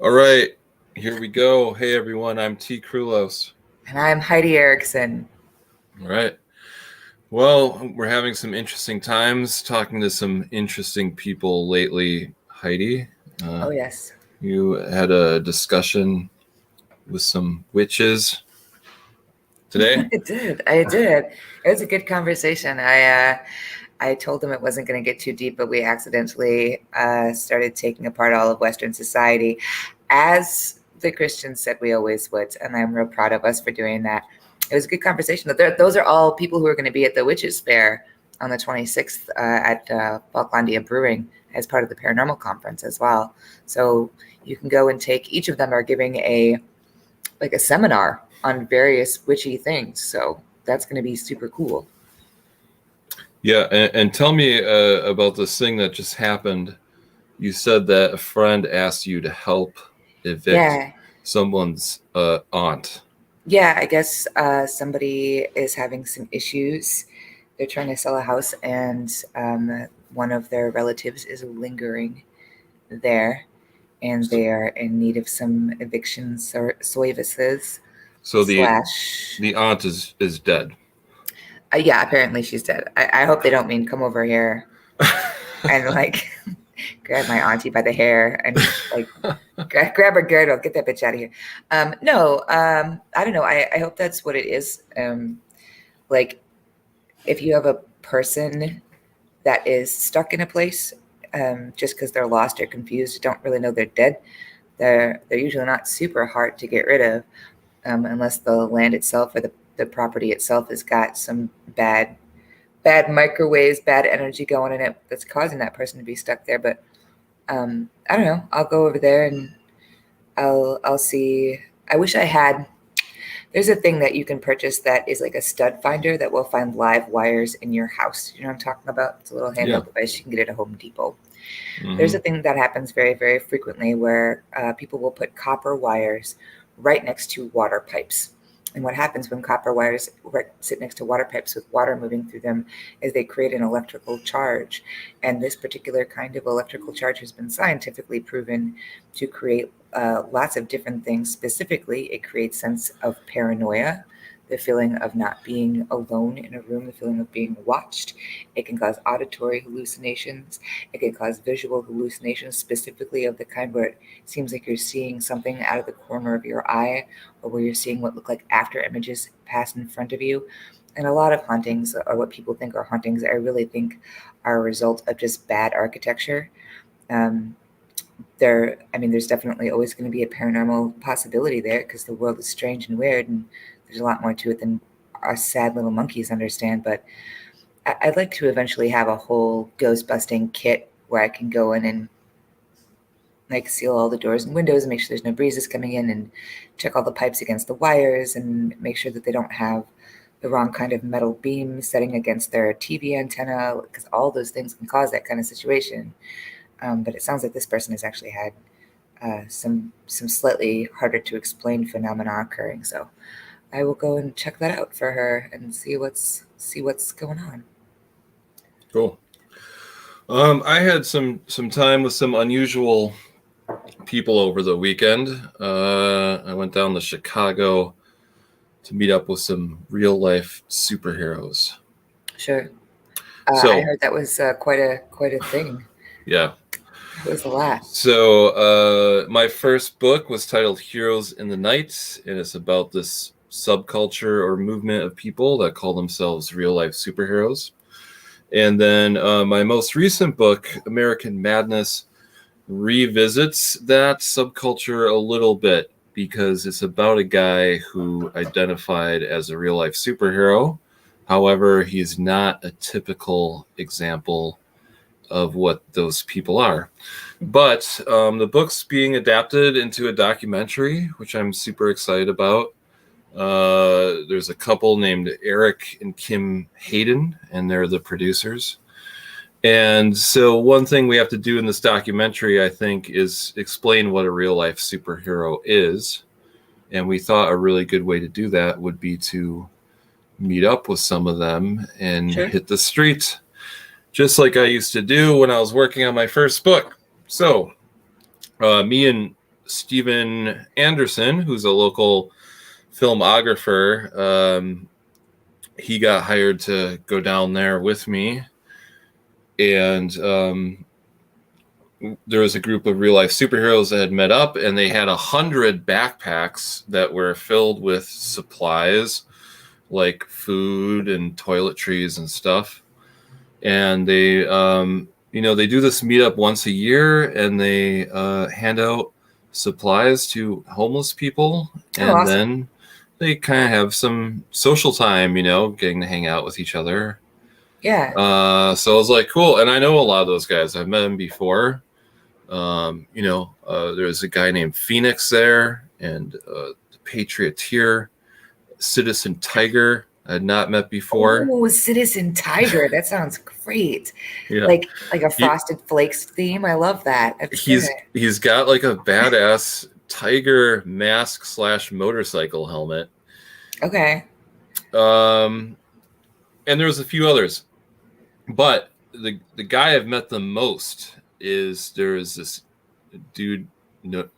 All right, here we go. Hey everyone, I'm T. Krulos. And I'm Heidi Erickson. All right. Well, we're having some interesting times talking to some interesting people lately, Heidi. Oh, yes. You had a discussion with some witches today? I did. It was a good conversation. I told him it wasn't going to get too deep, but we accidentally started taking apart all of Western society, as the Christians said we always would, and I'm real proud of us for doing that. It was a good conversation. Those are all people who are going to be at the Witches Fair on the 26th at Falklandia Brewing as part of the Paranormal Conference as well. So you can go and take. Each of them are giving a seminar on various witchy things. So that's going to be super cool. Yeah, and tell me about this thing that just happened. You said that a friend asked you to help evict someone's aunt. Yeah, I guess somebody is having some issues. They're trying to sell a house, and one of their relatives is lingering there, and they are in need of some eviction services. So the aunt is dead. Yeah, apparently she's dead. I hope they don't mean come over here and grab my auntie by the hair and grab her girdle, get that bitch out of here. No, I don't know. I hope that's what it is. If you have a person that is stuck in a place, just because they're lost or confused, don't really know they're dead, they're usually not super hard to get rid of, unless the land itself or the property itself has got some bad microwaves, bad energy going in it that's causing that person to be stuck there. But I don't know. I'll go over there and I'll see. I wish I had. There's a thing that you can purchase that is like a stud finder that will find live wires in your house. You know what I'm talking about? It's a little handheld device. You can get it at Home Depot. Mm-hmm. There's a thing that happens very, very frequently where people will put copper wires right next to water pipes. And what happens when copper wires sit next to water pipes with water moving through them is they create an electrical charge. And this particular kind of electrical charge has been scientifically proven to create lots of different things. Specifically, it creates sense of paranoia, the feeling of not being alone in a room, the feeling of being watched. It can cause auditory hallucinations. It can cause visual hallucinations, specifically of the kind where it seems like you're seeing something out of the corner of your eye, or where you're seeing what look like after images pass in front of you. And a lot of hauntings, or what people think are hauntings, I really think are a result of just bad architecture. There's definitely always going to be a paranormal possibility there because the world is strange and weird, and there's a lot more to it than our sad little monkeys understand. But I'd like to eventually have a whole ghost busting kit where I can go in and seal all the doors and windows and make sure there's no breezes coming in, and check all the pipes against the wires and make sure that they don't have the wrong kind of metal beam setting against their TV antenna, because all those things can cause that kind of situation. But it sounds like this person has actually had some slightly harder to explain phenomena occurring. So I will go and check that out for her and see what's going on. Cool. I had some time with some unusual people over the weekend. I went down to Chicago to meet up with some real life superheroes. Sure. I heard that was quite a thing. Yeah. It was a lot. So my first book was titled Heroes in the Night, and it's about this subculture or movement of people that call themselves real life superheroes. And then my most recent book, American Madness, revisits that subculture a little bit, because it's about a guy who identified as a real life superhero. However, he's not a typical example of what those people are. But the book's being adapted into a documentary, which I'm super excited about. There's a couple named Eric and Kim Hayden, and they're the producers. And so one thing we have to do in this documentary, I think, is explain what a real life superhero is. And we thought a really good way to do that would be to meet up with some of them and hit the street, just like I used to do when I was working on my first book. So me and Steven Anderson, who's a local filmographer. He got hired to go down there with me, and there was a group of real life superheroes that had met up, and they had 100 backpacks that were filled with supplies like food and toiletries and stuff. And they, they do this meetup once a year, and they hand out supplies to homeless people, and awesome. then they kind of have some social time, getting to hang out with each other. Yeah. So I was like, cool. And I know a lot of those guys. I've met them before. There's a guy named Phoenix there, and the Patrioteer, Citizen Tiger, I had not met before. Oh, Citizen Tiger. That sounds great. Yeah. Like a Frosted Flakes theme. I love that. He's got like a badass tiger mask / motorcycle helmet. Okay. And there's a few others, but the guy I've met the most is there's this dude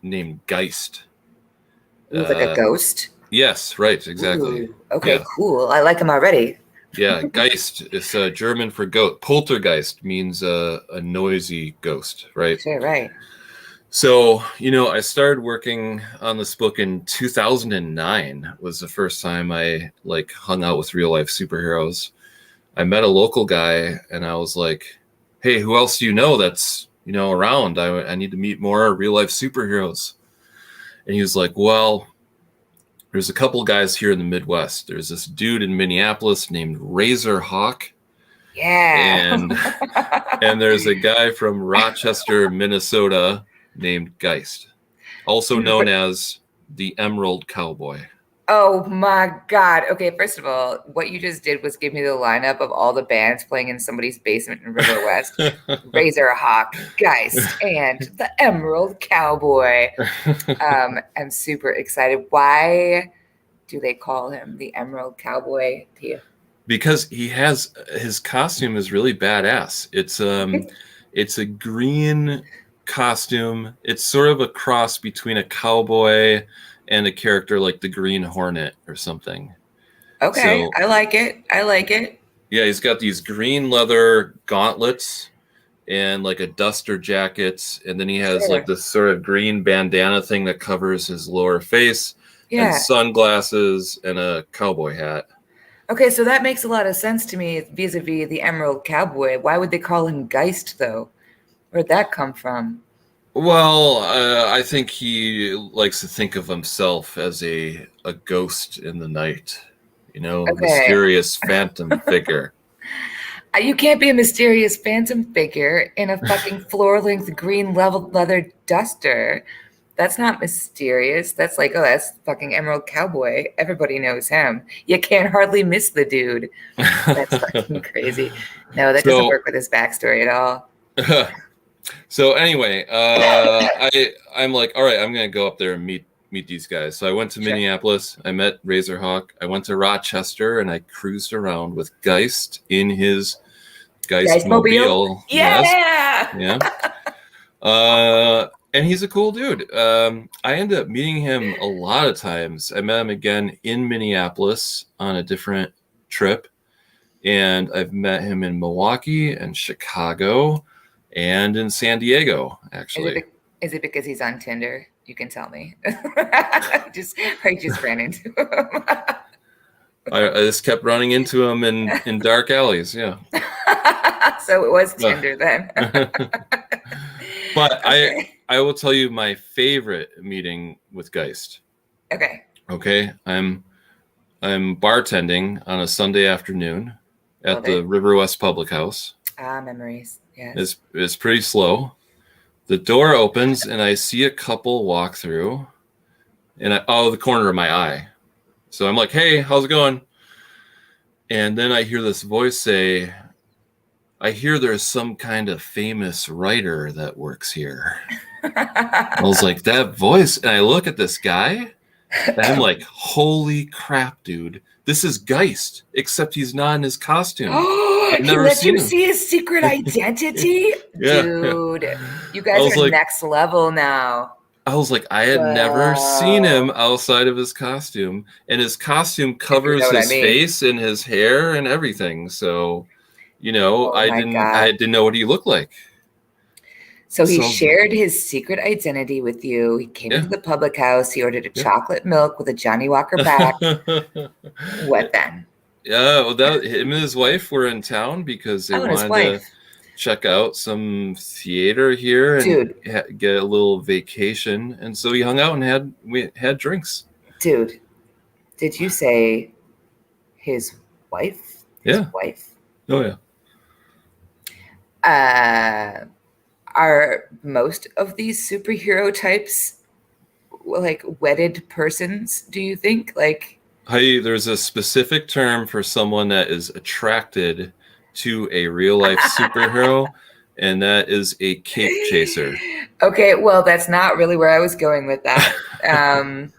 named Geist. Like a ghost. Yes, right, exactly. Ooh, okay, yeah. Cool. I like him already. Yeah, Geist is German for goat. Poltergeist means a noisy ghost, right? Sure, right. So, I started working on this book in 2009 was the first time I hung out with real life superheroes. I met a local guy, and I was like, hey, who else do you know that's, around? I need to meet more real life superheroes. And he was like, well, there's a couple guys here in the Midwest. There's this dude in Minneapolis named Razor Hawk. Yeah. And there's a guy from Rochester, Minnesota named Geist, also known as the Emerald Cowboy. Oh my God. Okay, first of all, what you just did was give me the lineup of all the bands playing in somebody's basement in River West. Razor Hawk, Geist, and the Emerald Cowboy. I'm super excited. Why do they call him the Emerald Cowboy to you? Because his costume is really badass. It's a green costume. It's sort of a cross between a cowboy and a character like the Green Hornet or something. Okay, so, I like it. Yeah, he's got these green leather gauntlets and like a duster jacket, and then he has like this sort of green bandana thing that covers his lower face, and sunglasses and a cowboy hat. Okay, so that makes a lot of sense to me vis-a-vis the Emerald Cowboy. Why would they call him Geist, though? Where'd that come from? Well, I think he likes to think of himself as a ghost in the night, mysterious phantom figure. You can't be a mysterious phantom figure in a fucking floor-length green leather duster. That's not mysterious. That's like, oh, that's fucking Emerald Cowboy. Everybody knows him. You can't hardly miss the dude. That's fucking crazy. No, that doesn't work with his backstory at all. So anyway, I'm like, all right, I'm going to go up there and meet these guys. So I went to Minneapolis. I met Razor Hawk. I went to Rochester, and I cruised around with Geist in his Geist mobile. Yeah. Yes. Yeah. And he's a cool dude. I ended up meeting him a lot of times. I met him again in Minneapolis on a different trip. And I've met him in Milwaukee and Chicago and in San Diego, actually. Is it because he's on Tinder? You can tell me. I just ran into him. I just kept running into him in dark alleys, yeah. So it was Tinder then. But okay. I will tell you my favorite meeting with Geist. Okay. I'm bartending on a Sunday afternoon at the River West Public House. Memories. Yes. It's pretty slow. The door opens and I see a couple walk through, and the corner of my eye. So I'm like, hey, how's it going? And then I hear this voice say, I hear there's some kind of famous writer that works here. I was like, that voice. And I look at this guy and I'm like, holy crap, dude. This is Geist, except he's not in his costume. He let you see his secret identity? Dude, you guys are next level now. I was like, I had never seen him Well, outside of his costume, and his costume if you know covers what I his mean. face and his hair and everything. So, Oh my I God. didn't know what he looked like. So he So, shared his secret identity with you. He came yeah, into the public house. He ordered a yeah. chocolate milk with a Johnny Walker back. What then? Yeah, well, that him and his wife were in town because they Oh, and his wanted to wife. check out some theater here and Dude, get a little vacation, and so we hung out and we had drinks. dude, did you say his wife? His Yeah. wife? Oh yeah. Uh, are most of these superhero types like wedded persons, do you think? Like, There's a specific term for someone that is attracted to a real life superhero, and that is a cape chaser. okay, well, that's not really where I was going with that. Um,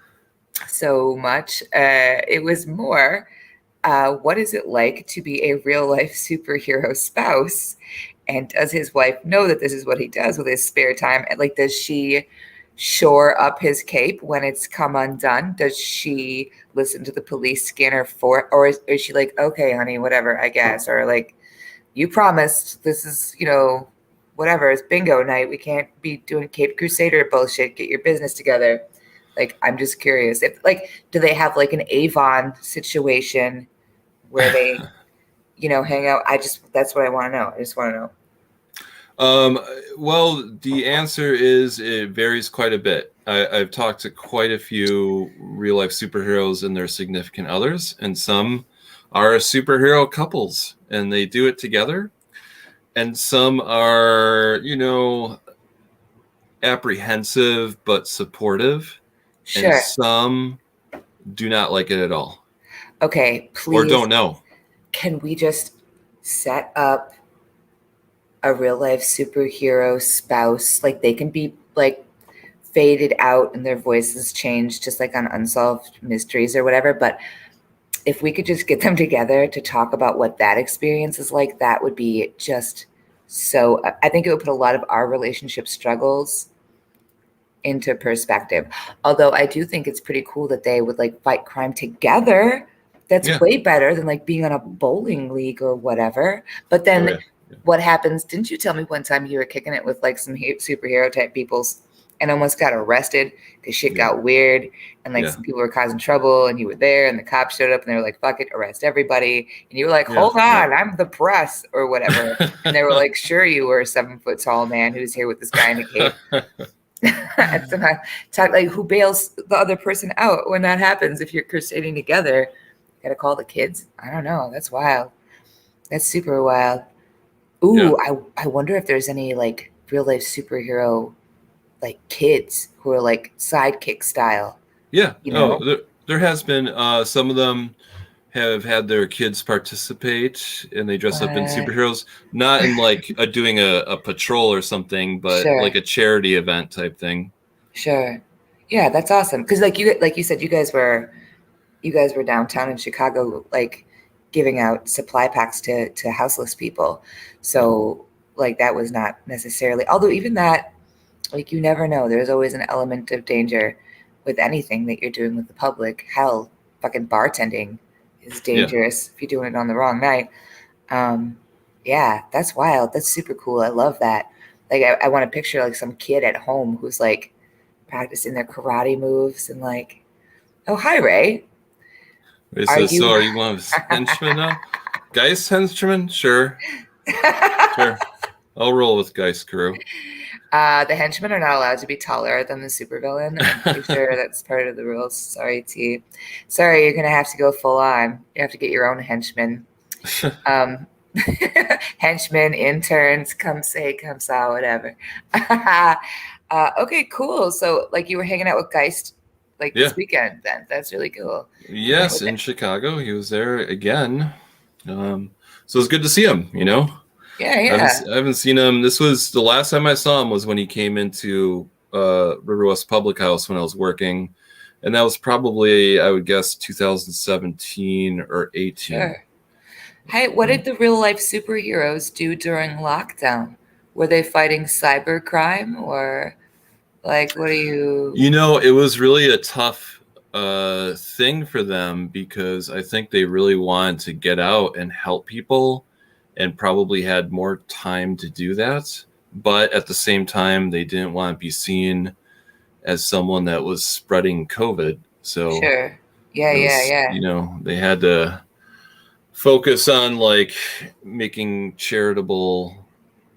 so much. It was more, what is it like to be a real life superhero spouse? And does his wife know that this is what he does with his spare time? And like, does she shore up his cape when it's come undone? Does she listen to the police scanner for, or is she like, okay, honey, whatever, I guess, or like, you promised this is, whatever, it's bingo night. We can't be doing Cape Crusader bullshit. Get your business together. Like, I'm just curious if, like, do they have like an Avon situation where they, hang out? That's what I want to know. I just want to know. Um, well, the answer is it varies quite a bit. I've talked to quite a few real life superheroes and their significant others, and some are superhero couples and they do it together. And some are, apprehensive but supportive, and Sure. some do not like it at all Okay, or please, don't know. can we just set up a real life superhero spouse? Like, they can be like faded out and their voices change, just like on Unsolved Mysteries or whatever. But if we could just get them together to talk about what that experience is like, that would be just so. I think it would put a lot of our relationship struggles into perspective. Although I do think it's pretty cool that they would like fight crime together. That's Yeah. way better than like being on a bowling league or whatever. But Oh, then yeah. what happens? Didn't you tell me one time you were kicking it with like some superhero type peoples and almost got arrested because shit Yeah. got weird and like Yeah. some people were causing trouble and you were there and the cops showed up and they were like, fuck it, arrest everybody. And you were like, Yeah. hold on, I'm the press or whatever. And they were like, sure, you were a 7 foot tall man who's here with this guy in a cape. And somehow talk like who bails the other person out when that happens. If you're crusading together, you gotta call the kids. I don't know. That's wild. That's super wild. Yeah. Ooh, I wonder if there's any like real life superhero like kids who are like sidekick style, Yeah. you Oh, know? there has been some of them have had their kids participate and they dress up in What? superheroes, not in like doing a patrol or something, but Sure, like a charity event type thing. sure. Yeah, that's awesome. Because like you said, you guys were downtown in Chicago, like giving out supply packs to houseless people. Yeah. So like that was not necessarily, although even that, like you never know. There's always an element of danger with anything that you're doing with the public. Hell, fucking bartending is Yeah. dangerous if you're doing it on the wrong night. Um, yeah, that's wild. That's super cool. I love that. Like I want to picture like some kid at home who's like practicing their karate moves and like, oh hi Ray, He are says, so you are you one of his henchmen now? Geist henchmen? Sure. Sure. I'll roll with Geist crew. The henchmen are not allowed to be taller than the supervillain. I'm pretty sure that's part of the rules. Sorry, T. Sorry, you're gonna have to go full on. You have to get your own henchmen. Um, Henchmen, interns, come say, come saw, whatever. Okay, cool. So, like, you were hanging out with Geist like this Yeah. weekend. Then that's really cool. Hanging out Yes, with in it. Chicago. He was there again. So it's good to see him, Yeah, yeah. I haven't seen him. This was the last time I saw him was when he came into River West Public House when I was working. And that was probably, I would guess, 2017 or 18. Sure. Hey, what did the real life superheroes do during lockdown? Were they fighting cyber crime or Like, what are you? It was really a tough thing for them because I think they really wanted to get out and help people and probably had more time to do that. But at the same time, they didn't want to be seen as someone that was spreading COVID. So Sure. Yeah, it yeah, was, yeah. they had to focus on like making charitable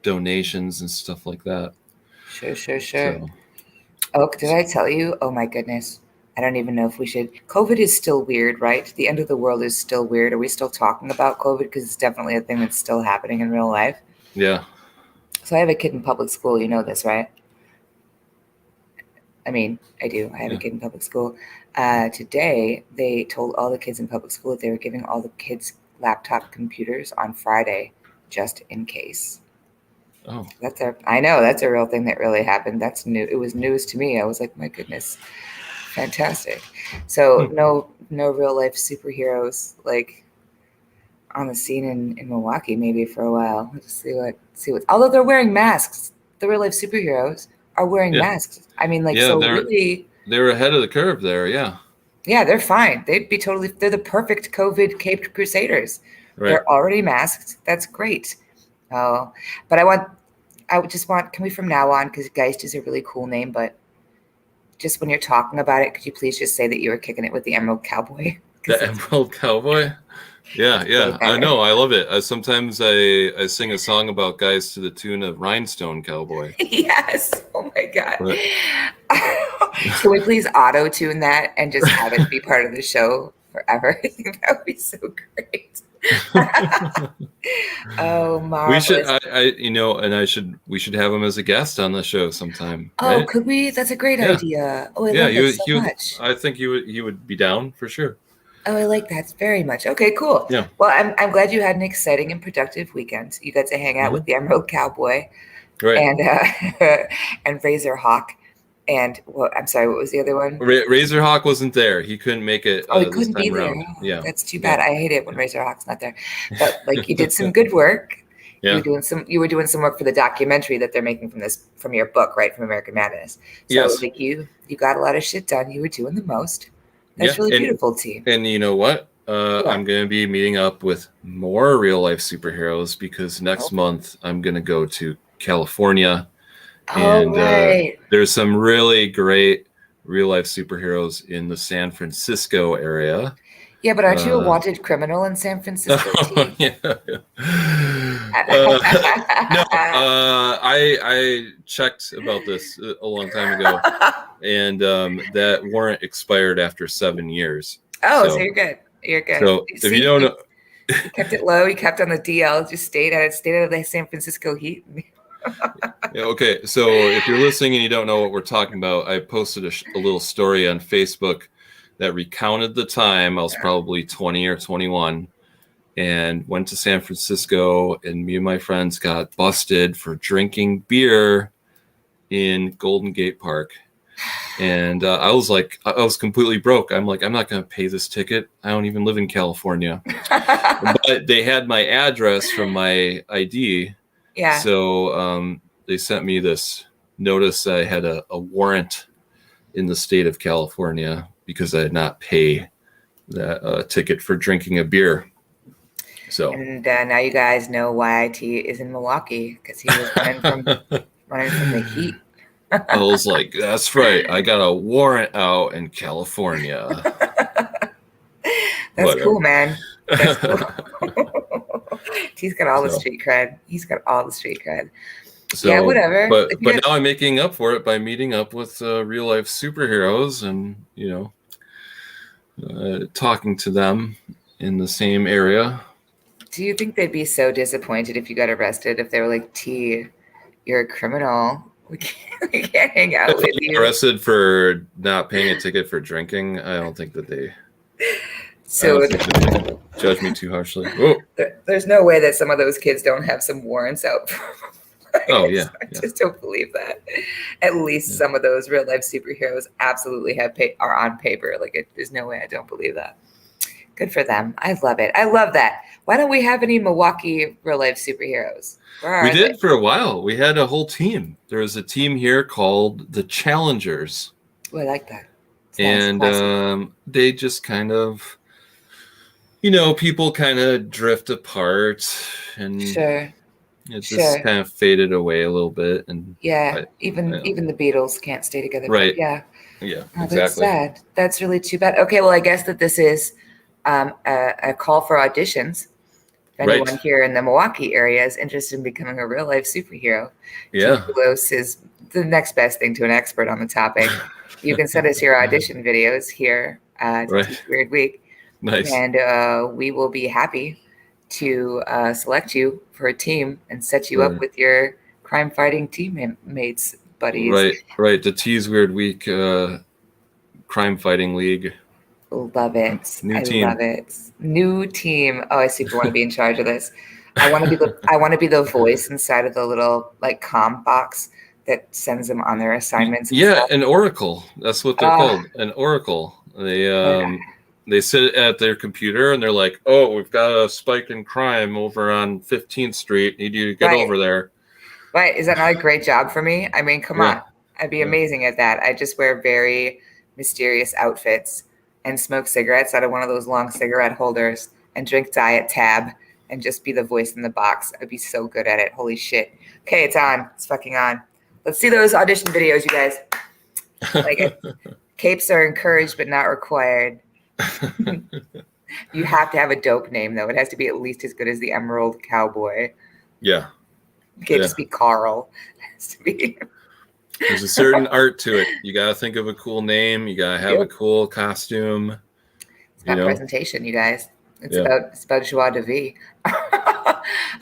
donations and stuff like that. Sure, sure, sure. So, Oh, did I tell you? Oh my goodness. I don't even know if we should. COVID is still weird, right? The end of the world is still weird. Are we still talking about COVID? Because it's definitely a thing that's still happening in real life. yeah. So I have a kid in public school. You know this, right? I mean, I do. I have a Yeah. kid in public school. Today, they told all the kids in public school that they were giving all the kids laptop computers on Friday, just in case. Oh, I know that's a real thing that really happened. That's new. It was news to me. I was like, my goodness, fantastic. So no real life superheroes like on the scene in Milwaukee maybe for a while. Let's see what. Although they're wearing masks, the real life superheroes are wearing yeah. masks. I mean, like, Yeah, so really, they're ahead of the curve there. Yeah. yeah, they're fine. They're the perfect COVID caped crusaders. Right. They're already masked. That's great. Oh, but I would just want, can we from now on, because Geist is a really cool name, but just when you're talking about it, could you please just say that you were kicking it with the Emerald Cowboy? The Emerald Cowboy. Yeah, Way yeah. I better. know. I love it. Sometimes I sing a song about guys to the tune of Rhinestone Cowboy. Yes. Oh my God. But Can we please auto tune that and just have it be part of the show forever? I think that would be so great. Oh, we should marvelous. we should have him as a guest on the show sometime, Oh, right? could we? That's a great Yeah. idea. Oh, I Yeah, love that so much. I think he would be down for sure. Oh, I like that very much. Okay, cool. Yeah. Well, I'm glad you had an exciting and productive weekend. You got to hang out with the Emerald Cowboy Right. and and Razor Hawk. And I'm sorry, what was the other one? Razorhawk wasn't there. He couldn't make it Oh, he this couldn't be time there. around. Oh, Yeah. that's too bad. I hate it when Razor Hawk's not there. But like, you did some good work. Yeah. You were doing some work for the documentary that they're making from your book, right? From American Madness. So Yes. like you got a lot of shit done. You were doing the most. That's really beautiful, T. And you know what? What? I'm going to be meeting up with more real life superheroes because next month I'm going to go to California. And right. there's some really great real life superheroes in the San Francisco area. Yeah, but aren't you a wanted criminal in San Francisco? Yeah. No, I checked about this a long time ago, and that warrant expired after 7 years. Oh, so you're good. You're good. So if you don't know, you kept it low. You kept on the DL. Just stayed out of the San Francisco heat. Yeah, okay, so if you're listening and you don't know what we're talking about, I posted a little story on Facebook that recounted the time. I was probably 20 or 21 and went to San Francisco, and me and my friends got busted for drinking beer in Golden Gate Park. And I was completely broke. I'm like, I'm not going to pay this ticket. I don't even live in California. But they had my address from my ID. Yeah. So they sent me this notice that I had a warrant in the state of California because I did not pay that ticket for drinking a beer. So. And now you guys know why IT is in Milwaukee, because he was running from the heat. I was like, that's right. I got a warrant out in California. That's cool, man. That's cool. He's got all the street cred. So, yeah, whatever. But now I'm making up for it by meeting up with real life superheroes and, talking to them in the same area. Do you think they'd be so disappointed if you got arrested, if they were like, T, you're a criminal. We can't hang out with you. Arrested for not paying a ticket for drinking? I don't think that they judge me too harshly. Whoa. There's no way that some of those kids don't have some warrants out. Oh, yeah. I just don't believe that. At least some of those real life superheroes absolutely are on paper. Like, there's no way I don't believe that. Good for them. I love it. I love that. Why don't we have any Milwaukee real life superheroes? Where We are they? did for a while. We had a whole team. There was a team here called the Challengers. Oh, I like that. It's nice. And Classy. they just kind of, people kind of drift apart, and Sure. it just Sure. kind of faded away a little bit. And Yeah. I, Even the Beatles can't stay together. But right. yeah. Yeah, Oh, that's exactly. sad. That's really too bad. Okay, well, I guess that this is a call for auditions. If anyone Right. here in the Milwaukee area is interested in becoming a real life superhero, Yeah. tuberculosis is the next best thing to an expert on the topic. You can send us your audition videos here to Right. Teach Weird Week, Nice. and we will be happy to select you for a team and set you up Right. with your crime fighting teammates, buddies. Right. The Tease Weird Week crime fighting league. Love it. New I team. love it. New team. Oh, I super want to be in charge of this. I want to be the voice inside of the little like comm box that sends them on their assignments and Yeah, stuff. an oracle. That's what they're Ah, called. An oracle. yeah. They sit at their computer and they're like, "Oh, we've got a spike in crime over on 15th Street. Need you to get Right. over there." Right. Is that not a great job for me? I mean, come Yeah. on. I'd be Yeah. amazing at that. I just wear very mysterious outfits and smoke cigarettes out of one of those long cigarette holders and drink Diet Tab and just be the voice in the box. I'd be so good at it. Holy shit. Okay, it's on. It's fucking on. Let's see those audition videos, you guys. Like it. Capes are encouraged but not required. You have to have a dope name, though. It has to be at least as good as the Emerald Cowboy. Yeah. It can't just be Carl. It has to be. There's a certain art to it. You got to think of a cool name. You got to have a cool costume. It's about presentation, you guys. It's Yeah. about joie de vivre.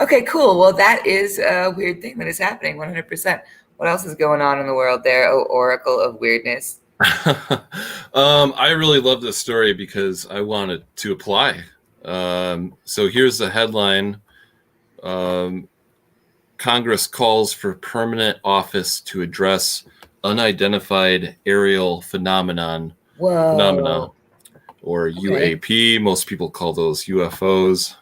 Okay, cool. Well, that is a weird thing that is happening 100%. What else is going on in the world there, oh Oracle of Weirdness? I really love this story because I wanted to apply. So here's the headline. Congress calls for permanent office to address unidentified aerial phenomena, Whoa. or UAP. Most people call those UFOs.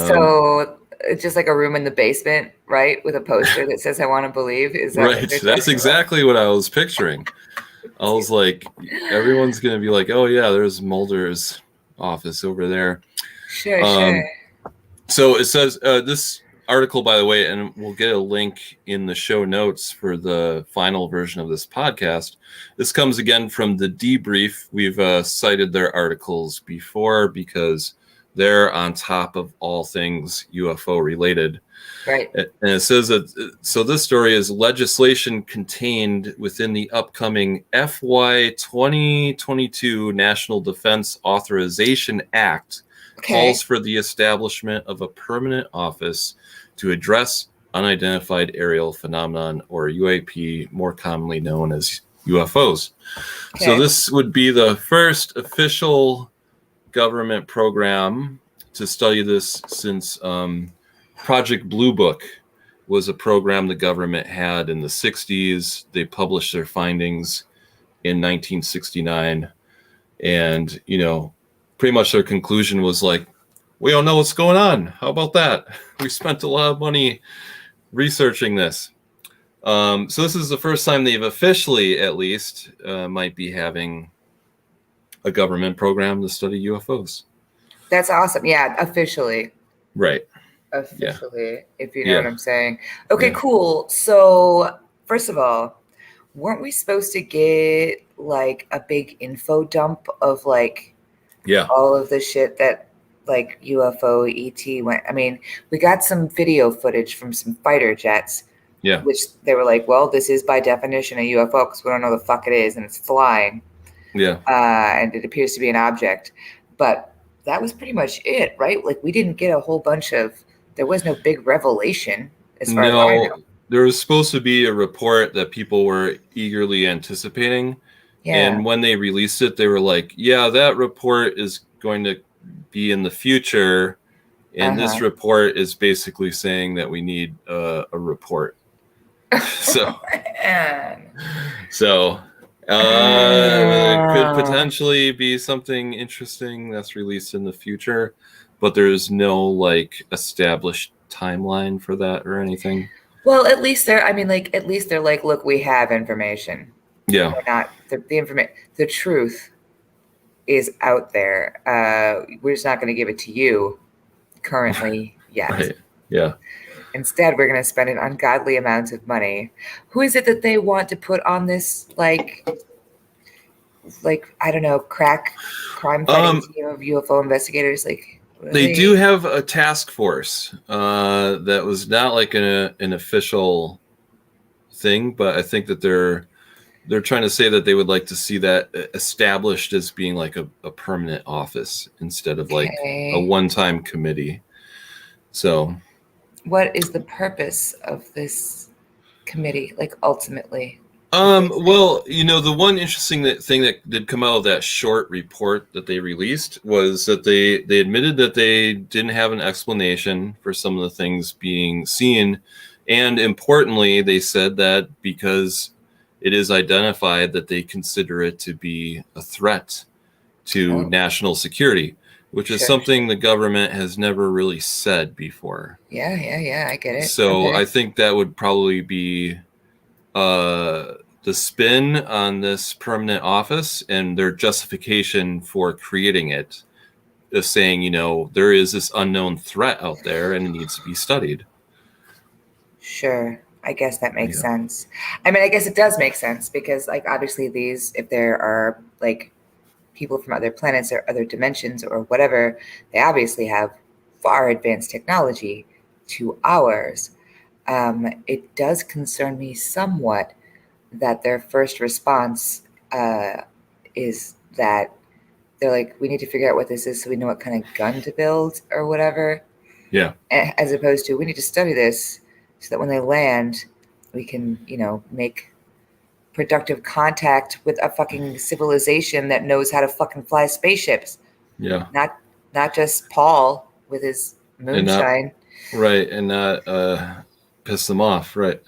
So it's just like a room in the basement, right? With a poster that says, I want to believe. Is that right? That's exactly what I was picturing. I was like, everyone's going to be like, oh, yeah, there's Mulder's office over there. Sure. So it says this article, by the way, and we'll get a link in the show notes for the final version of this podcast. This comes again from the Debrief. We've cited their articles before because they're on top of all things UFO related. Right. And it says that, so this story is legislation contained within the upcoming FY 2022 National Defense Authorization Act calls for the establishment of a permanent office to address unidentified aerial phenomenon, or UAP, more commonly known as UFOs. So this would be the first official government program to study this since Project Blue Book was a program the government had in the 60s. They published their findings in 1969. And, pretty much their conclusion was like, we don't know what's going on. How about that? We spent a lot of money researching this. So this is the first time they've officially, at least, might be having a government program to study UFOs. That's awesome. Yeah, officially. Right. Officially, if you know what I'm saying. Okay, Yeah. cool. So, first of all, weren't we supposed to get like a big info dump of like all of the shit that like UFO ET went? I mean, we got some video footage from some fighter jets. Yeah. Which they were like, well, this is by definition a UFO because we don't know the fuck it is and it's flying. Yeah. And it appears to be an object. But that was pretty much it, right? Like we didn't get a whole bunch of, there was no big revelation as far as I know. There was supposed to be a report that people were eagerly anticipating. Yeah. And when they released it, they were like, yeah, that report is going to be in the future. And this report is basically saying that we need a report. So It could Oh. potentially be something interesting that's released in the future, but there's no like established timeline for that or anything. Well, at least they're, I mean, like, at least they're like, look, we have information. Yeah, We're not, the information, the truth is out there. We're just not going to give it to you currently yet. right. Yeah. Instead, we're going to spend an ungodly amount of money. Who is it that they want to put on this, like I don't know, crack crime fighting Um, team of UFO investigators? Like, what are they do they? have a task force that was not like an official thing, but I think that they're trying to say that they would like to see that established as being like a permanent office instead of like a Okay. one-time committee. So, What is the purpose of this committee? Like, ultimately, did they say? well, the one interesting thing that did come out of that short report that they released was that they admitted that they didn't have an explanation for some of the things being seen, and importantly, they said that because it is identified that they consider it to be a threat to Oh, national security, which is sure, something sure. the government has never really said before. Yeah, yeah, yeah. I get it. So I Okay. think that would probably be uh, the spin on this permanent office and their justification for creating it is saying, there is this unknown threat out there and it needs to be studied. Sure. I guess that makes Yeah. sense. I mean, I guess it does make sense because, like, obviously, these, if there are like people from other planets or other dimensions or whatever, they obviously have far advanced technology to ours. It does concern me somewhat that their first response is that they're like, we need to figure out what this is so we know what kind of gun to build or whatever, Yeah. as opposed to we need to study this so that when they land, we can, make productive contact with a fucking civilization that knows how to fucking fly spaceships. Yeah. Not not just Paul with his And not, moonshine. right. And not piss them off. Right.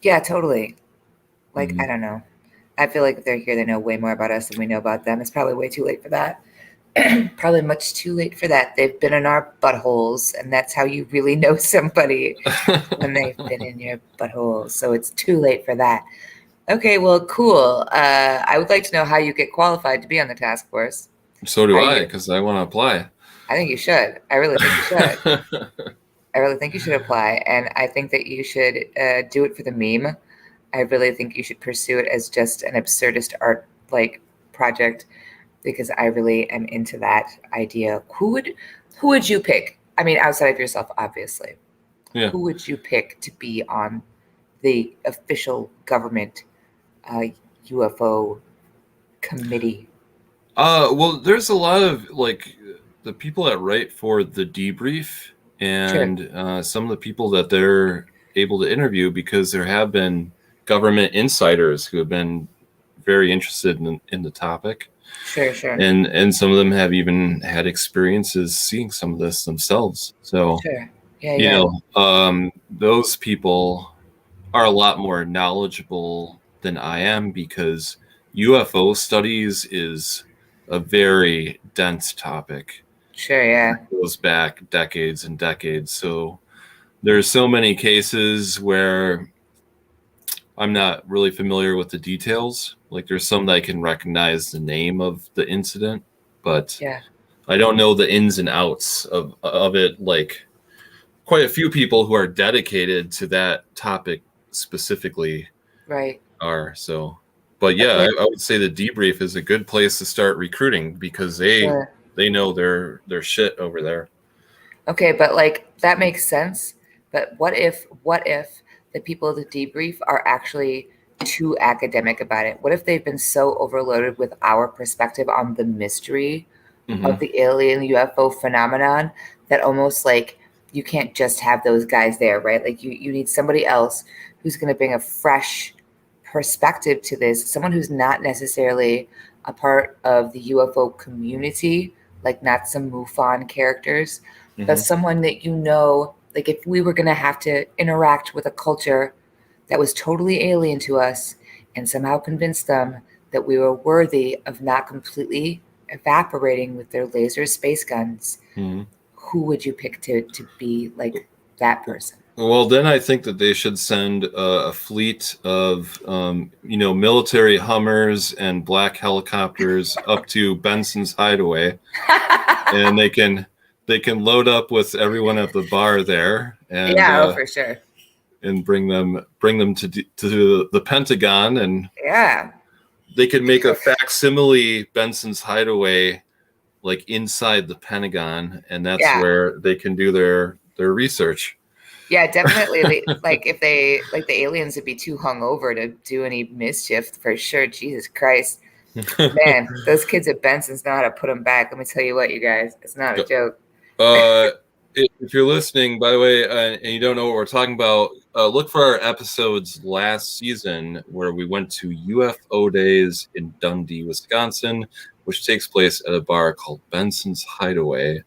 Yeah, totally. Like, I Mhm. don't know. I feel like if they're here, they know way more about us than we know about them. It's probably way too late for that. Probably much too late for that. They've been in our buttholes, and that's how you really know somebody, when they've been in your butthole. So it's too late for that. Okay, well, cool. I would like to know how you get qualified to be on the task force. So How do I, you? because I want to apply. I think you should. I really think you should. I really think you should apply, and I think that you should do it for the meme. I really think you should pursue it as just an absurdist art project because I really am into that idea. Who would you pick? I mean, outside of yourself, obviously. Yeah. Who would you pick to be on the official government uh, UFO committee? Well, there's a lot of like the people that write for the debrief Sure, and some of the people that they're able to interview because there have been government insiders who have been very interested in the topic, sure, sure, and some of them have even had experiences seeing some of this themselves. So, sure. Yeah, yeah, those people are a lot more knowledgeable than I am because UFO studies is a very dense topic. sure, yeah, It goes back decades and decades. So there's so many cases where I'm not really familiar with the details. Like there's some that I can recognize the name of the incident, but yeah. I don't know the ins and outs of it. Like quite a few people who are dedicated to that topic specifically Right. are. So, but yeah, Okay, I would say the debrief is a good place to start recruiting because they sure. they know their shit over there. Okay, but like that makes sense. But what if the people of the debrief are actually too academic about it? What if they've been so overloaded with our perspective on the mystery of Hmm. the alien UFO phenomenon that almost like you can't just have those guys there, right? Like you need somebody else who's going to bring a fresh perspective to this, someone who's not necessarily a part of the UFO community, like not some MUFON characters, but Hmm. someone that like if we were going to have to interact with a culture that was totally alien to us and somehow convince them that we were worthy of not completely evaporating with their laser space guns, who would you pick to be like that person? Well, then I think that they should send a fleet of, military Hummers and black helicopters up to Benson's Hideaway, and they can load up with everyone at the bar there, and Yeah, for sure. and bring them to the Pentagon, and Yeah, they could make a facsimile Benson's Hideaway like inside the Pentagon, and that's where they can do their research. Yeah, definitely. Like if the aliens would be too hungover to do any mischief for sure. Jesus Christ, man, those kids at Benson's know how to put them back. Let me tell you what, you guys, it's not a joke. If you're listening, by the way, and you don't know what we're talking about, look for our episodes last season where we went to UFO Days in Dundee, Wisconsin, which takes place at a bar called Benson's Hideaway.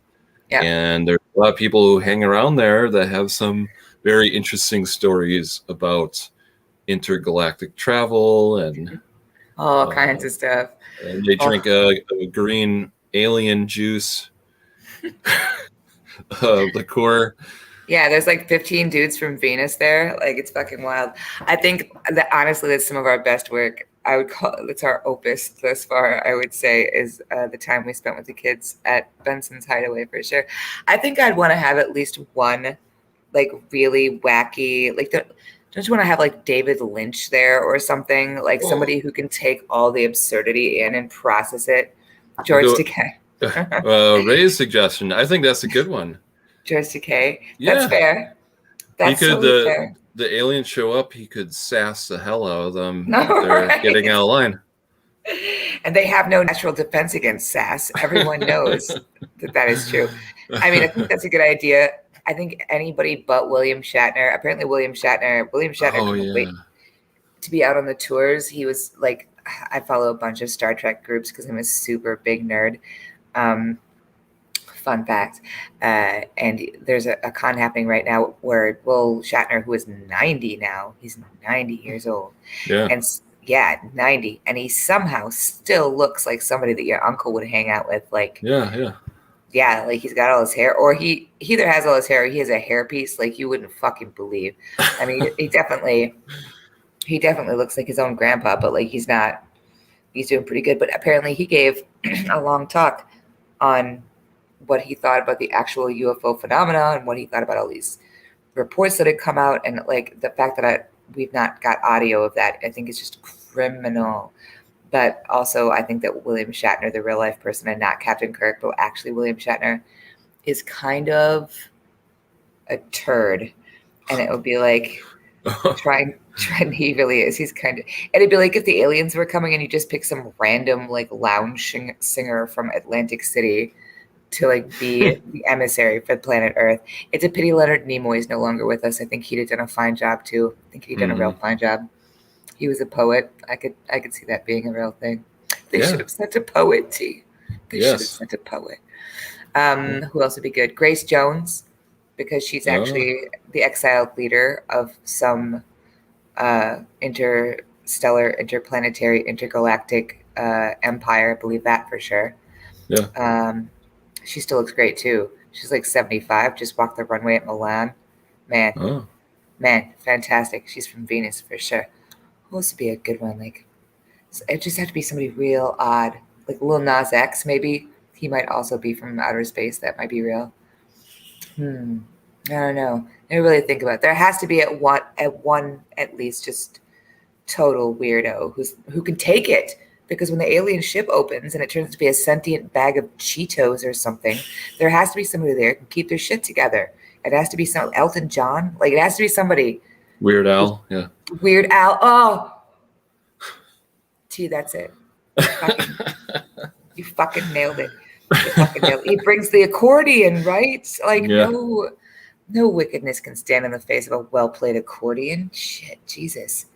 Yeah. And there's a lot of people who hang around there that have some very interesting stories about intergalactic travel and all kinds of stuff. And they drink a green alien juice liqueur. Yeah, there's like 15 dudes from Venus there. Like, it's fucking wild. I think that honestly, that's some of our best work. I would call it's our opus thus far, I would say, is the time we spent with the kids at Benson's Hideaway for sure. I think I'd want to have at least one like really wacky, like don't you want to have like David Lynch there or something? Like somebody who can take all the absurdity in and process it. George Takei. Ray's suggestion. I think that's a good one. George Takei. Yeah. That's fair. That's fair. The aliens show up, he could sass the hell out of them if they're getting out of line. And they have no natural defense against sass. Everyone knows that is true. I mean, I think that's a good idea. I think anybody but William Shatner. Apparently, William Shatner couldn't wait to be out on the tours. He was like, I follow a bunch of Star Trek groups because I'm a super big nerd. Fun fact. And there's a con happening right now where Will Shatner, who is 90 now, he's 90 years old. Yeah. And 90. And he somehow still looks like somebody that your uncle would hang out with. Like, yeah, like he's got all his hair, or he either has all his hair or he has a hairpiece like you wouldn't fucking believe. I mean, he definitely looks like his own grandpa, but like he's doing pretty good. But apparently he gave a long talk on what he thought about the actual UFO phenomena and what he thought about all these reports that had come out. And like the fact that we've not got audio of that, I think is just criminal. But also I think that William Shatner, the real life person, and not Captain Kirk, but actually William Shatner, is kind of a turd. And it would be like, he really is. He's kind of, and it'd be like if the aliens were coming and you just pick some random like lounge singer from Atlantic City to like be the emissary for planet Earth. It's a pity Leonard Nimoy is no longer with us. I think he'd have done a fine job too. I think he'd done a real fine job. He was a poet. I could see that being a real thing. They should have sent a poet, T. They should have sent a poet. Who else would be good? Grace Jones, because she's actually the exiled leader of some interstellar, interplanetary, intergalactic empire. I believe that for sure. Yeah. She still looks great too. She's like 75. Just walked the runway at Milan. Man, fantastic. She's from Venus for sure. Who else would be a good one? Like, it just had to be somebody real odd, like Lil Nas X. Maybe he might also be from outer space. That might be real. I don't know. I really think about it. There has to be at least just total weirdo who can take it. Because when the alien ship opens and it turns to be a sentient bag of Cheetos or something, there has to be somebody there who can keep their shit together. It has to be some Elton John. Like, it has to be somebody. Weird Al, yeah. Weird Al. Oh. Gee, that's it. You fucking nailed it. He brings the accordion, right? Like, no wickedness can stand in the face of a well-played accordion. Shit, Jesus.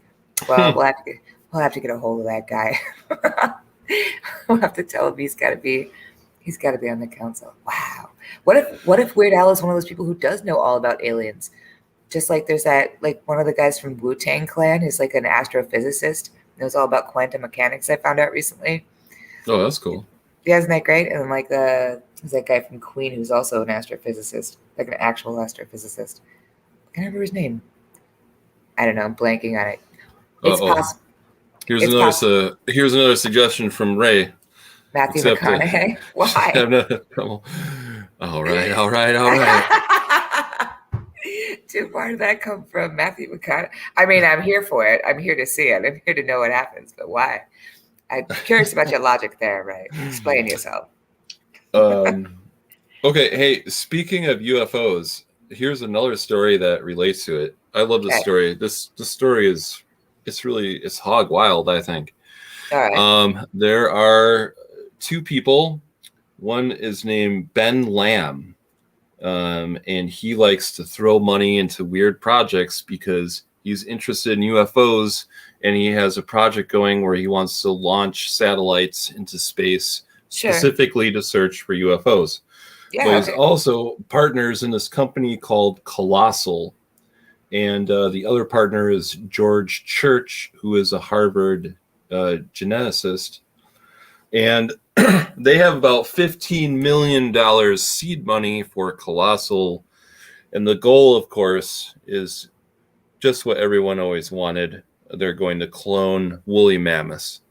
Well, we'll have to get a hold of that guy. We'll have to tell him he's got to be on the council. Wow. What if Weird Al is one of those people who does know all about aliens? Just like there's that, like one of the guys from Wu-Tang Clan is like an astrophysicist, It was all about quantum mechanics. I found out recently. Oh, that's cool. Yeah, isn't that great? And then like there's that guy from Queen who's also an astrophysicist, like an actual astrophysicist. I can't remember his name. I don't know. I'm blanking on it. It's Uh-oh. possible. Here's It's another possible. here's another suggestion from Ray. Matthew Except McConaughey. Why? all right. Too far did that come from Matthew McConaughey? I mean, I'm here for it. I'm here to see it. I'm here to know what happens. But why? I'm curious about your logic there, right? Explain yourself. Okay, hey, speaking of UFOs, here's another story that relates to it. I love this Okay. story. This story is it's hog wild, I think. All right. There are two people. One is named Ben Lamb, and he likes to throw money into weird projects because he's interested in UFOs, and he has a project going where he wants to launch satellites into space Sure. specifically to search for UFOs. Yeah. But he's Okay. also partners in this company called Colossal. And the other partner is George Church, who is a Harvard geneticist. And they have about $15 million seed money for Colossal. And the goal, of course, is just what everyone always wanted. They're going to clone woolly mammoths.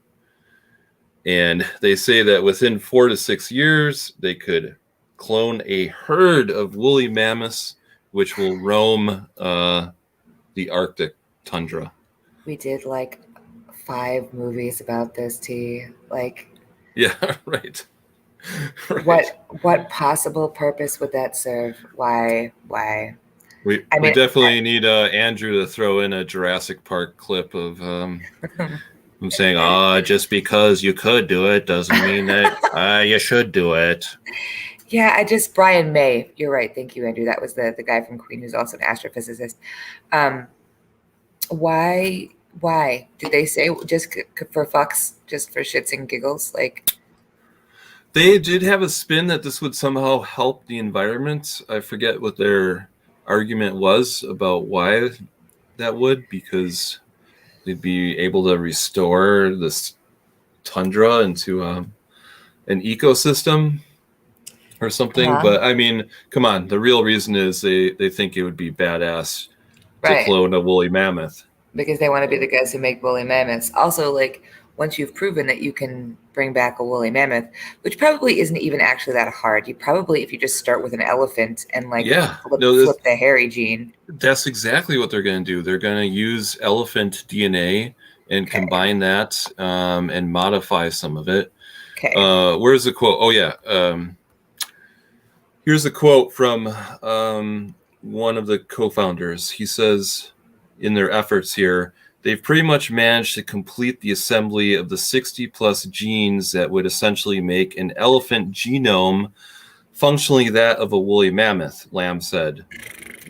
And they say that within 4 to 6 years, they could clone a herd of woolly mammoths, which will roam the Arctic tundra. We did like 5 movies about this, T. Like, yeah, right. What possible purpose would that serve? Why? We definitely need Andrew to throw in a Jurassic Park clip of him saying, just because you could do it doesn't mean that you should do it. Yeah, Brian May. You're right. Thank you, Andrew. That was the guy from Queen who's also an astrophysicist. Why did they say just for fucks, just for shits and giggles? Like, they did have a spin that this would somehow help the environment. I forget what their argument was about why that would, because they'd be able to restore this tundra into an ecosystem or something. But I mean, come on, the real reason is they think it would be badass to clone a woolly mammoth. Because they want to be the guys who make woolly mammoths. Also, like, once you've proven that you can bring back a woolly mammoth, which probably isn't even actually that hard. You probably, if you just start with an elephant and flip the hairy gene. That's exactly what they're going to do. They're going to use elephant DNA and combine that and modify some of it. Okay. Where's the quote? Oh, yeah. Here's a quote from one of the co-founders. He says, in their efforts here, they've pretty much managed to complete the assembly of the 60-plus genes that would essentially make an elephant genome functionally that of a woolly mammoth, Lamb said.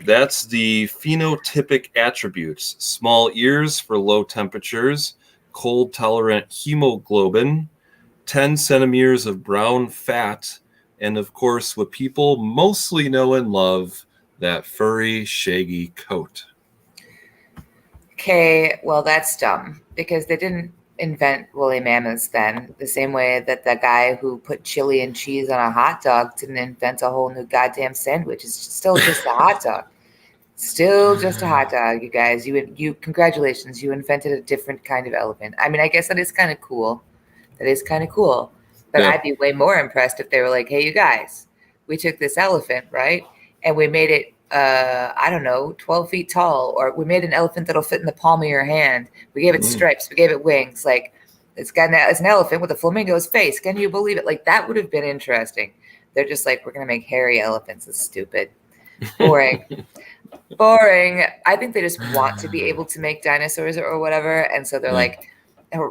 That's the phenotypic attributes: small ears for low temperatures, cold-tolerant hemoglobin, 10 centimeters of brown fat, and, of course, what people mostly know and love, that furry, shaggy coat. Okay, well, that's dumb, because they didn't invent woolly mammoths then, the same way that the guy who put chili and cheese on a hot dog didn't invent a whole new goddamn sandwich. It's still just a hot dog. Still just a hot dog, you guys. You congratulations, you invented a different kind of elephant. I mean, I guess that is kind of cool. But I'd be way more impressed if they were like, hey, you guys, we took this elephant, right? And we made it, 12 feet tall, or we made an elephant that'll fit in the palm of your hand. We gave it stripes. We gave it wings. Like, it's an elephant with a flamingo's face. Can you believe it? Like, that would have been interesting. They're just like, we're going to make hairy elephants. It's stupid. Boring. I think they just want to be able to make dinosaurs or whatever. And so they're like,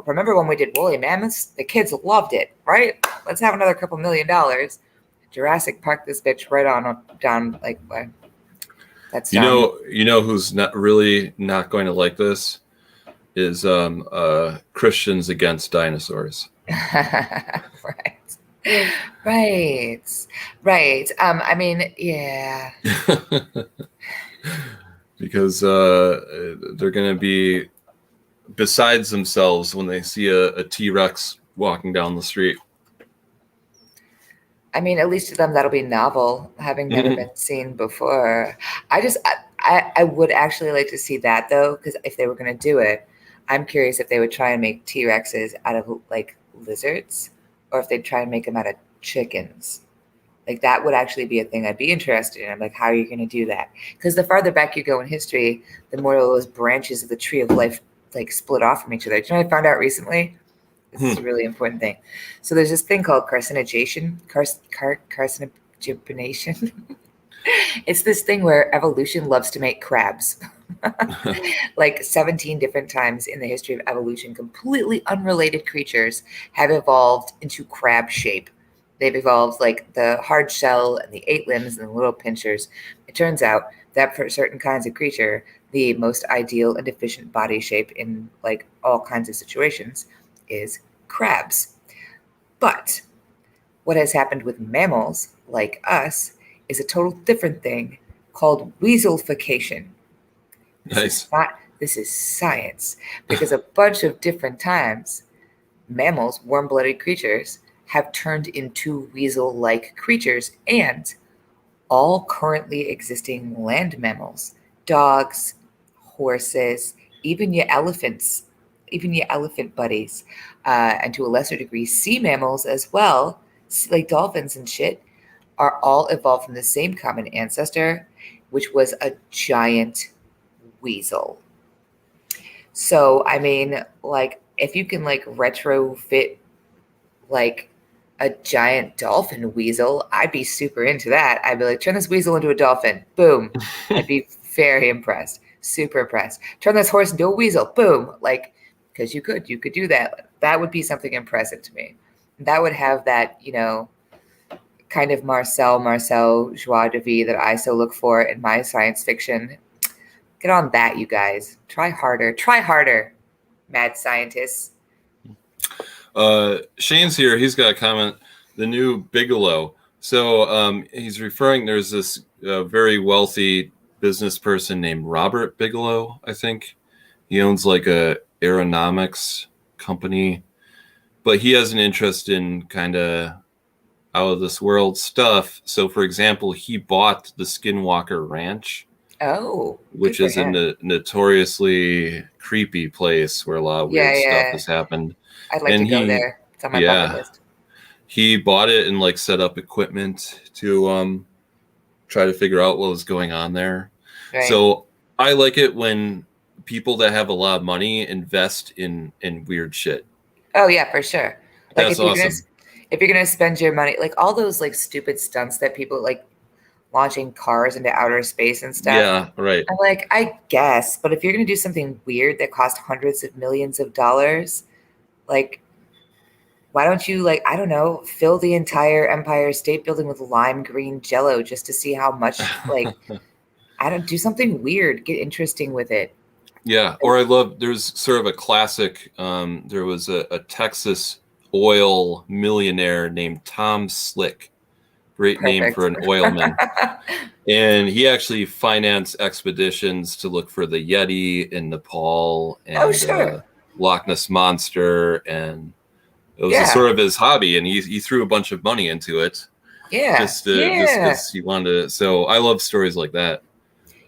remember when we did woolly mammoths? The kids loved it, right? Let's have another couple $1 million. Jurassic Park this bitch right on down. Like, that's dumb. You know who's not going to like this is Christians against dinosaurs. Right. I mean, yeah. Because they're going to be besides themselves when they see a T-Rex walking down the street. I mean, at least to them, that'll be novel, having never been seen before. I would actually like to see that, though, because if they were going to do it, I'm curious if they would try and make T-Rexes out of, like, lizards, or if they'd try and make them out of chickens. Like, that would actually be a thing I'd be interested in. I'm like, how are you going to do that? Because the farther back you go in history, the more those branches of the tree of life, like, split off from each other. Do you know what I found out recently? This is a really important thing. So there's this thing called carcinogenation. It's this thing where evolution loves to make crabs. Like 17 different times in the history of evolution, completely unrelated creatures have evolved into crab shape. They've evolved like the hard shell and the 8 limbs and the little pinchers. It turns out that for certain kinds of creature, the most ideal and efficient body shape in like all kinds of situations is crabs. But what has happened with mammals like us is a total different thing called weaselification. Nice. This is science, because a bunch of different times mammals, warm-blooded creatures, have turned into weasel-like creatures, and all currently existing land mammals, dogs, horses, even your elephants, even your elephant buddies, and to a lesser degree, sea mammals as well, like dolphins and shit, are all evolved from the same common ancestor, which was a giant weasel. So, I mean, like, if you can, like, retrofit, like, a giant dolphin weasel, I'd be super into that. I'd be like, turn this weasel into a dolphin. Boom. I'd be very impressed. Super impressed. Turn this horse into a weasel. Boom. Like, because you could do that. That would be something impressive to me. That would have that, you know, kind of Marcel joie de vivre that I so look for in my science fiction. Get on that, you guys. Try harder, mad scientists. Shane's here. He's got a comment. The new Bigelow. So he's referring. There's this very wealthy business person named Robert Bigelow. I think he owns like a aeronautics company, but he has an interest in kind of out of this world stuff. So, for example, he bought the Skinwalker Ranch. Oh, which is a notoriously creepy place where a lot of weird stuff has happened. I'd like to go there. It's on my bucket list. He bought it and like set up equipment to try to figure out what was going on there. Right. So I like it when people that have a lot of money invest in weird shit. Oh yeah, for sure. Like that's awesome. If you're gonna spend your money, like all those like stupid stunts that people like launching cars into outer space and stuff. Yeah, right. I'm like, I guess, but if you're going to do something weird that costs hundreds of millions of dollars, like, why don't you, like, I don't know, fill the entire Empire State Building with lime green Jello just to see how much, like, do something weird, get interesting with it. Yeah, or there's sort of a classic, there was a Texas oil millionaire named Tom Slick. Great name for an oilman. And he actually financed expeditions to look for the Yeti in Nepal and Loch Ness Monster. And it was sort of his hobby. And he threw a bunch of money into it. Yeah. Just because he wanted to. So I love stories like that.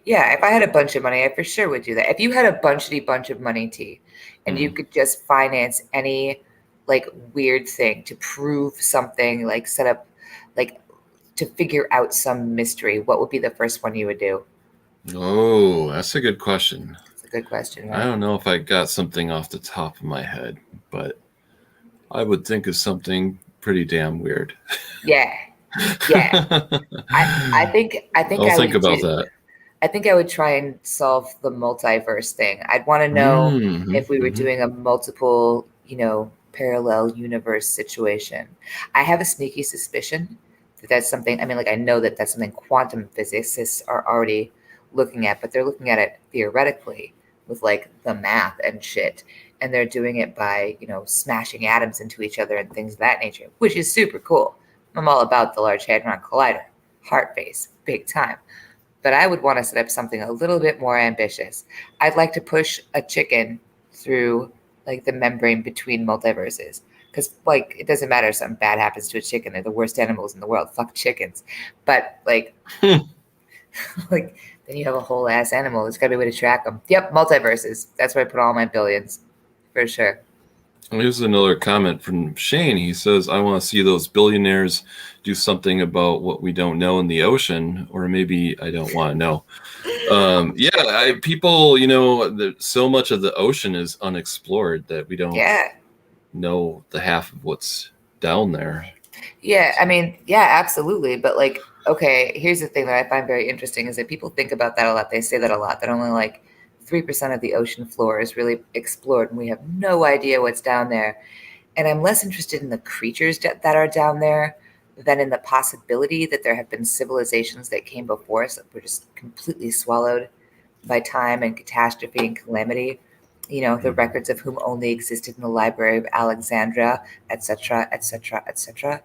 Yeah. If I had a bunch of money, I for sure would do that. If you had a bunch of money, T, and you could just finance any like weird thing to prove something, like set up, like, to figure out some mystery, what would be the first one you would do? Oh, that's a good question. That's a good question, right? I don't know if I got something off the top of my head, but I would think of something pretty damn weird. Yeah. I think I'll think about that. I think I would try and solve the multiverse thing. I'd want to know if we were doing a multiple, you know, parallel universe situation. I have a sneaky suspicion that's something, I mean, like, I know that that's something quantum physicists are already looking at, but they're looking at it theoretically with like the math and shit. And they're doing it by, you know, smashing atoms into each other and things of that nature, which is super cool. I'm all about the Large Hadron Collider, heart phase, big time. But I would want to set up something a little bit more ambitious. I'd like to push a chicken through like the membrane between multiverses. Because like it doesn't matter if something bad happens to a chicken; they're the worst animals in the world. Fuck chickens. But like, like then you have a whole ass animal. There's got to be a way to track them. Yep, multiverses. That's where I put all my billions, for sure. Here's another comment from Shane. He says, I want to see those billionaires do something about what we don't know in the ocean, or maybe I don't want to know. People, so much of the ocean is unexplored that we don't know the half of what's down there. Yeah, I mean, yeah, absolutely. But like, okay, here's the thing that I find very interesting is that people think about that a lot. They say that a lot, that only like 3% of the ocean floor is really explored, and we have no idea what's down there. And I'm less interested in the creatures that are down there than in the possibility that there have been civilizations that came before us that were just completely swallowed by time and catastrophe and calamity. The records of whom only existed in the Library of Alexandria, etc., etc., etc.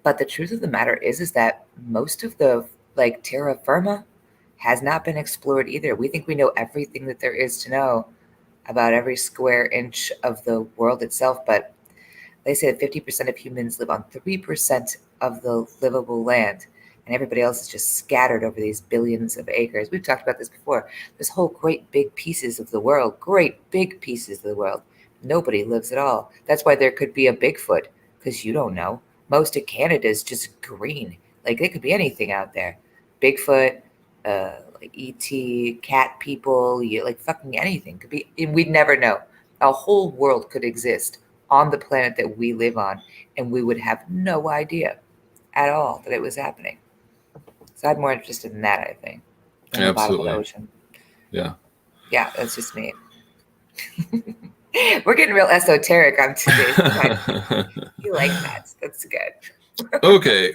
But the truth of the matter is that most of the like terra firma has not been explored either. We think we know everything that there is to know about every square inch of the world itself, but they say that 50% of humans live on 3% of the livable land, and everybody else is just scattered over these billions of acres. We've talked about this before. There's whole great big pieces of the world, Nobody lives at all. That's why there could be a Bigfoot, because you don't know. Most of Canada is just green. Like, it could be anything out there. Bigfoot, like ET, cat people, like fucking anything. Could be, we'd never know. A whole world could exist on the planet that we live on, and we would have no idea at all that it was happening. So I'm more interested in that, I think, than the bottom of the ocean. Yeah. Yeah, that's just me. We're getting real esoteric on today's podcast. You like that? That's good. Okay.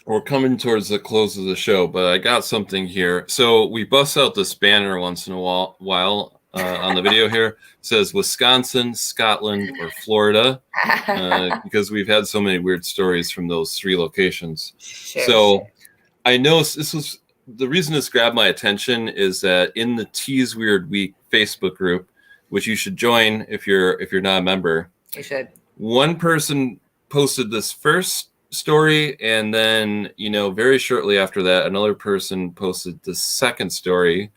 We're coming towards the close of the show, but I got something here. So we bust out this banner once in a while on the video here. It says Wisconsin, Scotland, or Florida, because we've had so many weird stories from those 3 locations. Sure. I know this was the reason this grabbed my attention is that in the Tease Weird Week Facebook group, which you should join if you're not a member. You should. One person posted this first story, and then very shortly after that another person posted the second story,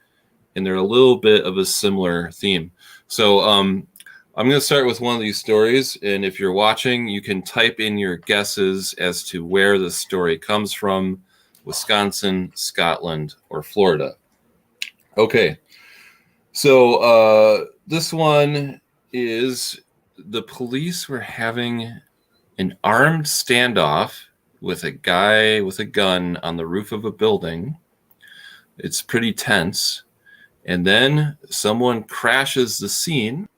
and they're a little bit of a similar theme. So I'm going to start with one of these stories, and if you're watching, you can type in your guesses as to where the story comes from: Wisconsin, Scotland, or Florida. Okay, so this one is the police were having an armed standoff with a guy with a gun on the roof of a building. It's pretty tense. And then someone crashes the scene.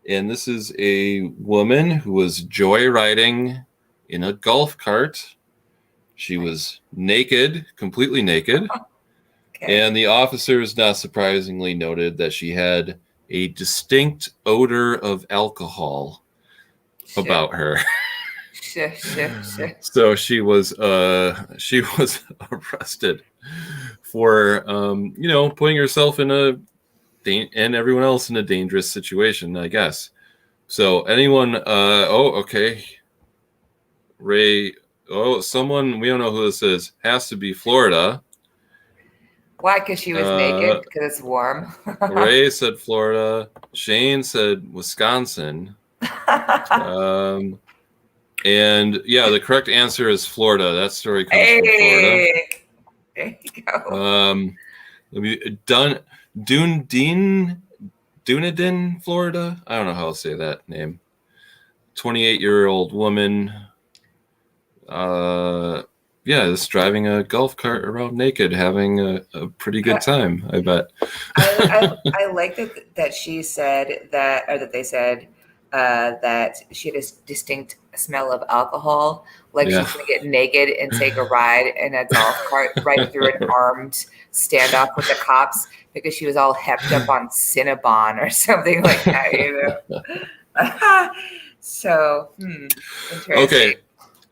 And this is a woman who was joyriding in a golf cart. She was naked, completely naked. Okay. And the officers, not surprisingly, noted that she had a distinct odor of alcohol about her. Sure. So she was arrested for putting herself and everyone else in a dangerous situation, I guess. So anyone okay. Ray, someone, we don't know who this is, has to be Florida. Why? Because she was naked? Because it's warm. Ray said Florida. Shane said Wisconsin. And yeah, the correct answer is Florida. That story comes from Florida. There you go. Dunedin, Florida. I don't know how to say that name. 28-year-old woman. Just driving a golf cart around naked, having a pretty good time, I bet. I like that she said that, or that they said that she had a distinct smell of alcohol, like she's going to get naked and take a ride in a golf cart right through an armed standoff with the cops because she was all hepped up on Cinnabon or something like that, So, interesting. Okay.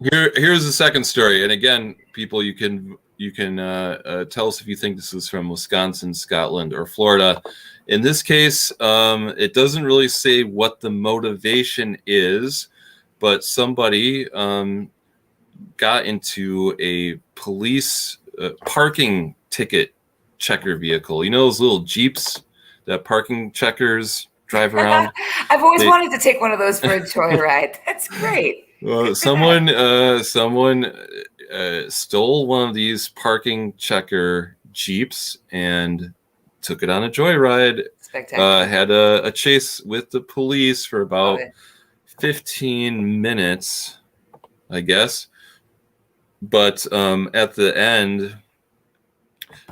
Here's the second story, and again, people, you can you can tell us if you think this is from Wisconsin, Scotland, or Florida. In this case, it doesn't really say what the motivation is, but somebody got into a police parking ticket checker vehicle. You know those little Jeeps that parking checkers drive around? I've always wanted to take one of those for a joyride. That's great. Well, someone stole one of these parking checker Jeeps and took it on a joyride. Spectacular. Had a chase with the police for about 15 minutes, I guess. But at the end,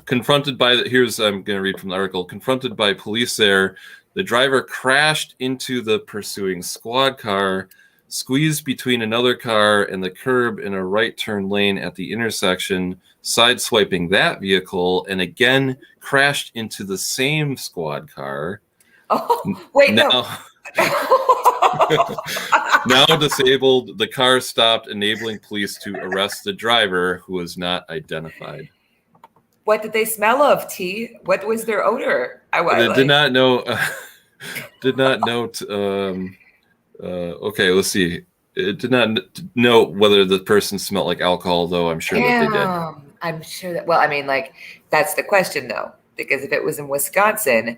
confronted by I'm going to read from the article. Confronted by police there, the driver crashed into the pursuing squad car, squeezed between another car and the curb in a right turn lane at the intersection, sideswiping that vehicle, and again crashed into the same squad car. Oh, wait, now, no. Now disabled, the car stopped, enabling police to arrest the driver, who was not identified. What did they smell of, T? What was their odor? Did not know. Did not note. Okay, let's see. It did not know whether the person smelled like alcohol, though I'm sure that they did. I'm sure that, well, I mean, like, that's the question, though, because if it was in Wisconsin,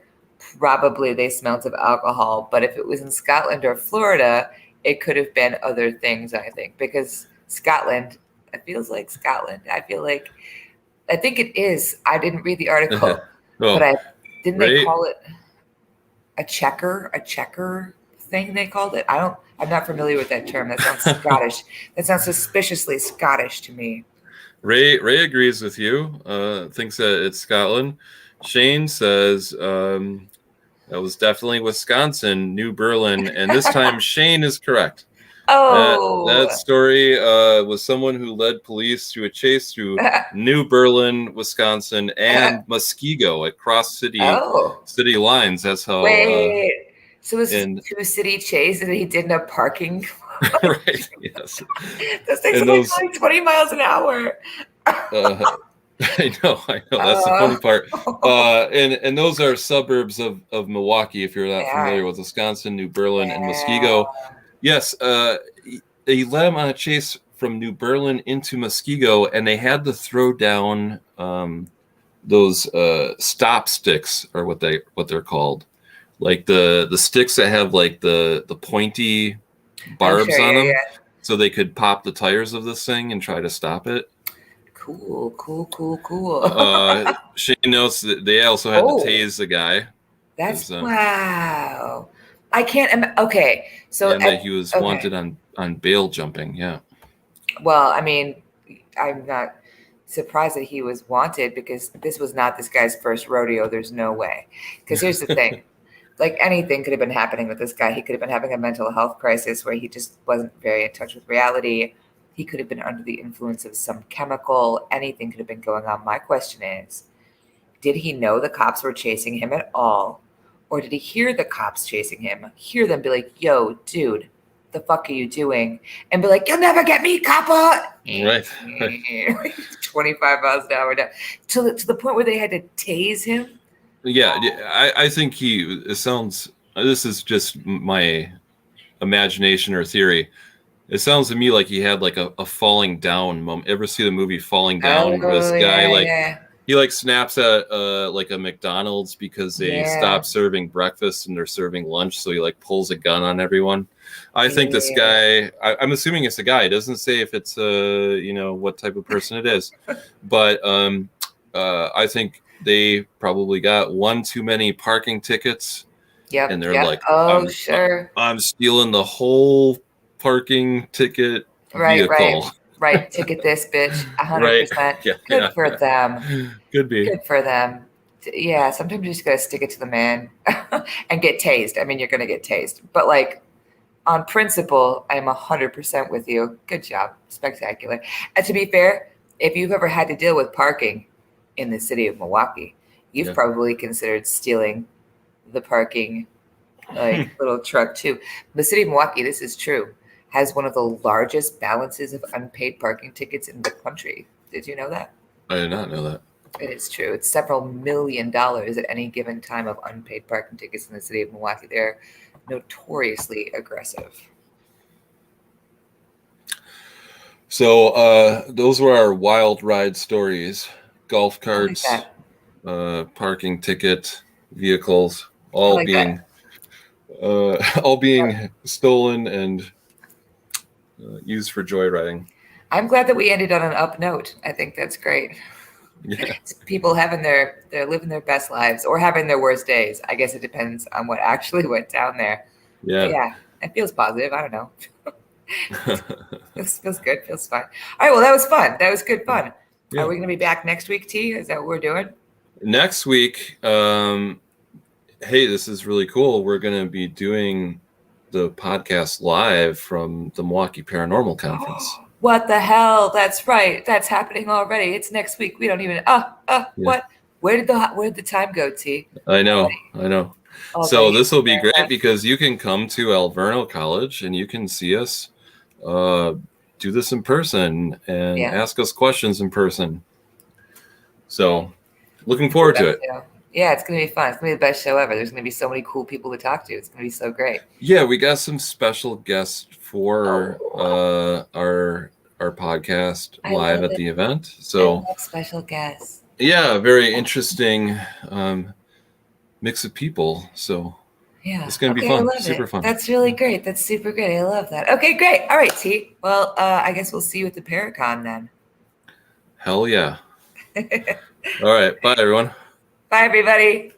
probably they smelled of alcohol. But if it was in Scotland or Florida, it could have been other things, I think, because Scotland, it feels like Scotland. I think it is. I didn't read the article, but they call it a checker thing they called it. I'm not familiar with that term. That sounds Scottish. That sounds suspiciously Scottish to me. Ray agrees with you. Thinks that it's Scotland. Shane says that was definitely Wisconsin, New Berlin, and this time Shane is correct. That story was someone who led police through a chase through New Berlin, Wisconsin, and Muskego at cross city lines. That's how. So this is a two-city chase that he did in a parking. Right. Yes. Those things are like 20 miles an hour. I know. That's the funny part. And those are suburbs of Milwaukee. If you're not familiar with Wisconsin, New Berlin, and Muskego. Yes, they led him on a chase from New Berlin into Muskego, and they had to throw down those stop sticks, or what they're called, like the sticks that have like the pointy barbs on them, so they could pop the tires of this thing and try to stop it. Cool. Shane notes that they also had to tase the guy. That's wow. I can't. Okay, so that he was wanted on bail jumping. Yeah. Well, I mean, I'm not surprised that he was wanted, because this was not this guy's first rodeo. There's no way. Because here's the thing. Like, anything could have been happening with this guy. He could have been having a mental health crisis where he just wasn't very in touch with reality. He could have been under the influence of some chemical. Anything could have been going on. My question is, did he know the cops were chasing him at all? Or did he hear the cops chasing him, hear them be like, yo, dude, the fuck are you doing? And be like, you'll never get me, copper. Right. 25 miles an hour down. To the point where they had to tase him? Yeah, I think this is just my imagination or theory. It sounds to me like he had like a falling down moment. Ever see the movie Falling Down? Where this guy he like snaps at like a McDonald's because they stopped serving breakfast and they're serving lunch, so he like pulls a gun on everyone. I think this guy, I'm assuming it's a guy. It doesn't say if it's what type of person it is, but I think they probably got one too many parking tickets. Yep. And they're like, I'm stealing the whole parking ticket vehicle. Right. Ticket this, bitch. 100%. Right. Good for them. Could be. Good for them. Yeah. Sometimes you just got to stick it to the man and get tased. I mean, you're going to get tased. But like, on principle, I'm 100% with you. Good job. Spectacular. And to be fair, if you've ever had to deal with parking in the city of Milwaukee, you've probably considered stealing the parking little truck too. The city of Milwaukee, this is true, has one of the largest balances of unpaid parking tickets in the country. Did you know that? I did not know that. It is true. It's several $1 million at any given time of unpaid parking tickets in the city of Milwaukee. They're notoriously aggressive. So those were our wild ride stories. Golf carts, parking ticket, vehicles, all being stolen and used for joyriding. I'm glad that we ended on an up note. I think that's great. Yeah. It's people having they're living their best lives or having their worst days. I guess it depends on what actually went down there. Yeah. But yeah, it feels positive. I don't know. Feels good. Feels fine. All right. Well, that was fun. That was good fun. Yeah. Are we going to be back next week, T? Is that what we're doing? Next week, hey, this is really cool. We're going to be doing the podcast live from the Milwaukee Paranormal Conference. What the hell? That's right. That's happening already. It's next week. We don't even. What? Where did the time go, T? I know. So this will be great because you can come to Alverno College and you can see us do this in person and ask us questions in person. So looking forward to it. Yeah, it's going to be fun. It's going to be the best show ever. There's going to be so many cool people to talk to. It's going to be so great. Yeah, we got some special guests for our podcast live at the event. So I love special guests. Yeah, very interesting mix of people. So yeah, it's going to be fun. Super fun. That's really great. That's super great. I love that. Okay, great. All right, T. Well, I guess we'll see you at the Paracon then. Hell yeah. All right. Bye, everyone. Bye, everybody.